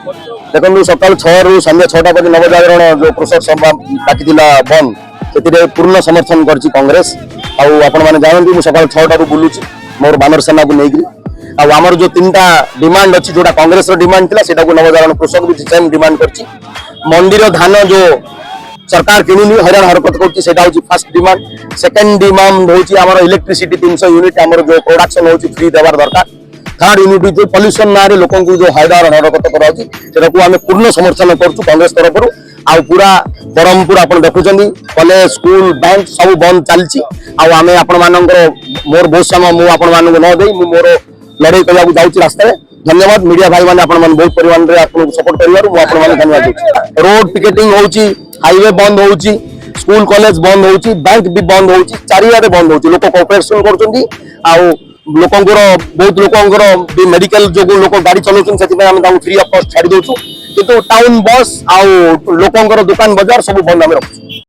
देखो सकाल 6 रु संध्या 6टा बजे नवजागरण जो कृषक सभा डाकी बंद से पूर्ण समर्थन कर कांग्रेस आपण मैंने जानते मुझे सकाल 6टा बुलूची मोर बानर सेना को लेकिन आमर जो 3टा डिमांड अच्छी जोटा कांग्रेस डिमांड थी से नवजागरण कृषक भी सेम डिमांड कर मंडीर धान जो सरकार किणुनी हैरान हरकत कर फर्स्ट डिमांड सेकेंड डिमांड हूँ आम इलेक्ट्रिसिटी 300 यूनिट आम जो प्रोडक्शन हो फ्री देवार दरकार थर्ड यूनिट जो पॉल्यूशन ना लोक जो हैरान हरकत कराई पूर्ण समर्थन करुँ कांग्रेस तरफ आ पूरा ब्रह्मपुर आप देखुं कॉलेज स्कूल बैंक सब बंद चलती आम आपण मोर बहुत समय मुझे न दे मोर लड़ाई करने जाऊँगी रास्ता धन्यवाद मीडिया भाई मैंने बहुत परिमाण में सपोर्ट कर धन्यवाद रोड पिकेटिंग होची हाईवे बंद होची स्कूल कॉलेज बंद होची बैंक भी बंद होची चारियाडे बंद होची लोक कोऑपरेशन करछंती लोकंकर बहुत लोकंकर मेडिकल जो लोक गाड़ी चलाउछन सेति हम फ्री ऑफ कॉस्ट छाड़ी दउछु किंतु टाउन बस आ लोकंकर दुकान बाजार सब बंद हम रखु।